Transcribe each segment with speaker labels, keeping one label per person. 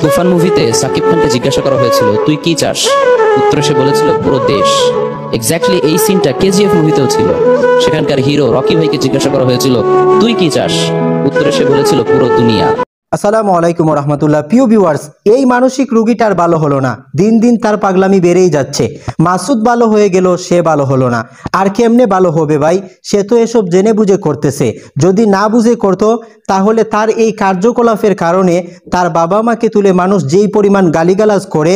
Speaker 1: তুফান মুভিতে সাকিব খানকে জিজ্ঞাসা করা হয়েছিল তুই কি চাস, উত্তরে সে বলেছিল পুরো দেশ। এক্স্যাক্টলি এই সিনটা কেজিএফ মুভিতেও ছিল। সেখানকার হিরো রকি ভাইকে জিজ্ঞাসা করা হয়েছিল তুই কি চাস, উত্তরে সে বলেছিল পুরো দুনিয়া।
Speaker 2: আসসালামু আলাইকুম রহমতুল্লাহ। প্রিয় ভিউয়ার্স, এই মানসিক রোগীটার ভালো হলো না, দিন দিন তার পাগলামি বেড়েই যাচ্ছে। মাসুদ ভালো হয়ে গেল, সে ভালো হলো না। আর কেমনে ভালো হবে ভাই? সে তো এসব জেনে বুঝে করতেছে। যদি না বুঝে করতো তাহলে তার এই কার্যকলাপের কারণে তার বাবা মাকে তুলে মানুষ যেই পরিমাণ গালিগালাজ করে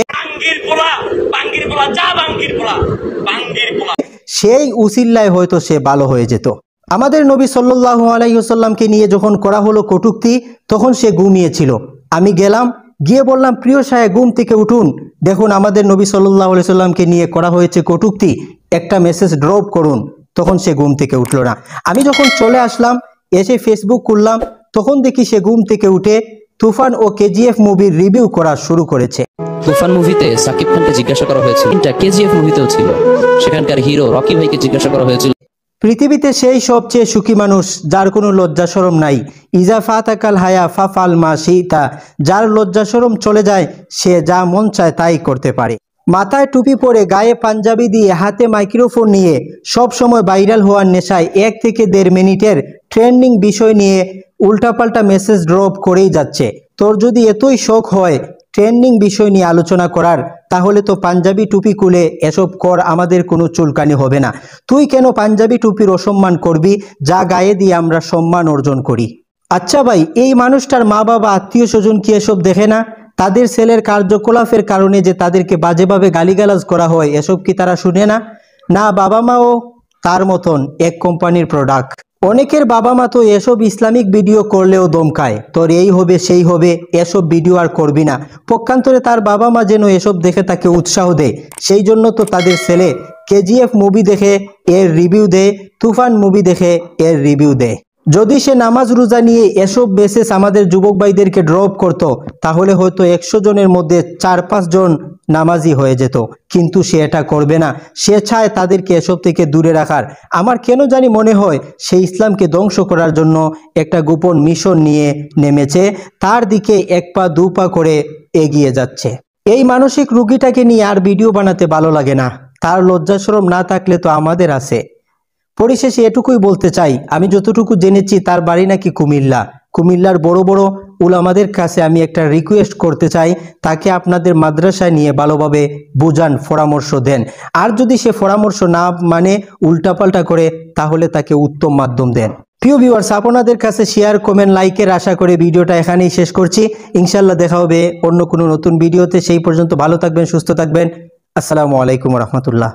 Speaker 2: সেই উসিল্লায় হয়তো সে ভালো হয়ে যেত। আমাদের নবী সাল্লাল্লাহু আলাইহি ওয়াসাল্লামকে নিয়ে যখন করা হলো কটূক্তি, তখন সে ঘুমিয়েছিল। আমি গেলাম, গিয়ে বললাম প্রিয় সাহেব ঘুম থেকে উঠুন, দেখুন আমাদের নবী সাল্লাল্লাহু আলাইহি ওয়াসাল্লামকে নিয়ে করা হয়েছে কটূক্তি, একটা মেসেজ ড্রপ করুন। তখন সে ঘুম থেকে উঠলো না। আমি যখন চলে আসলাম, এসে ফেসবুক খুললাম, তখন দেখি সে ঘুম থেকে উঠে তুফান ও কেজিএফ মুভির রিভিউ করা শুরু করেছে।
Speaker 1: তুফান মুভিতে সাকিব খানকে জিজ্ঞাসা করা হয়েছিল, এটা কেজিএফ মুভিতেও ছিল। সেখানকার হিরো রকি ভাইকে জিজ্ঞাসা করা হয়েছিল
Speaker 2: পৃথিবীতে সেই সবচেয়ে সুখী মানুষ যার কোনো লজ্জা শরম নাই। ইজা ফাতাকাল হায়া ফাফাল মা শিতা, যার লজ্জা শরম চলে যায় সে যা মন চায় তাই করতে পারে। মাথায় টুপি পরে, গায়ে পাঞ্জাবি দিয়ে, হাতে মাইক্রোফোন নিয়ে সব সময় ভাইরাল হওয়ার নেশায় 1 থেকে 1.5 মিনিটের ট্রেন্ডিং বিষয় নিয়ে উল্টাপাল্টা মেসেজ ড্রপ করেই যাচ্ছে। তোর যদি এতই শখ হয় ট্রেন্ডিং বিষয় নিয়ে আলোচনা করার, তাহলে তো পাঞ্জাবি টুপি খুলে এসব কর, আমাদের কোনো চুলকানি হবে না। তুই কেন পাঞ্জাবি টুপির অসম্মান করবি, যা গায়ে দিয়ে আমরা সম্মান অর্জন করি। আচ্ছা ভাই, এই মানুষটার মা বাবা আত্মীয় স্বজন কি এসব দেখে না? তাদের ছেলের কার্যকলাপের কারণে যে তাদেরকে বাজেভাবে গালিগালাজ করা হয়, এসব কি তারা শুনে না? না, বাবা মাও তার মতন এক কোম্পানির প্রোডাক্ট। অনেকের বাবা মা তো এসব ইসলামিক ভিডিও করলেও দমকায়, তোর এই হবে সেই হবে, এসব ভিডিও আর করবি না। পক্ষান্তরে তার বাবা মা যেন এসব দেখে তাকে উৎসাহ দেয়, সেই জন্য তো তাদের ছেলে কেজিএফ মুভি দেখে এর রিভিউ দেয়, তুফান মুভি দেখে এর রিভিউ দেয়। যদি সে নামাজ রোজা নিয়ে এসব মেসেজ আমাদের যুবক ভাইদেরকে ড্রপ করত, তাহলে হয়তো 100 জনের মধ্যে 4-5 জন নামাজি হয়ে যেত। কিন্তু সে এটা করবে না, সে চায় তাদেরকে এসব থেকে দূরে রাখার। আমার কেন জানি মনে হয় সে ইসলামকে ধ্বংস করার জন্য একটা গোপন মিশন নিয়ে নেমেছে, তার দিকে 1 পা 2 পা করে এগিয়ে যাচ্ছে। এই মানসিক রোগীটাকে নিয়ে আর ভিডিও বানাতে ভালো লাগে না। তার লজ্জা শরম না থাকলে তো আমাদের আছে। পরিশেষে এটুকুই বলতে চাই, আমি যতটুকু জেনেছি তার বাড়ি নাকি কুমিল্লার বড় বড় উলামাদের কাছে আমি একটা রিকোয়েস্ট করতে চাই, তাকে আপনাদের মাদ্রাসায় নিয়ে ভালোভাবে বুঝান, পরামর্শ দেন। আর যদি সে পরামর্শ না মানে উল্টাপাল্টা করে, তাহলে তাকে উত্তম মাধ্যম দেন। প্রিয় ভিউয়ার্স, আপনাদের কাছে শেয়ার, কমেন্ট, লাইকের আশা করে ভিডিওটা এখানেই শেষ করছি। ইনশাল্লাহ দেখা হবে অন্য কোনো নতুন ভিডিওতে। সেই পর্যন্ত ভালো থাকবেন, সুস্থ থাকবেন। আসসালামু আলাইকুম রহমতুল্লাহ।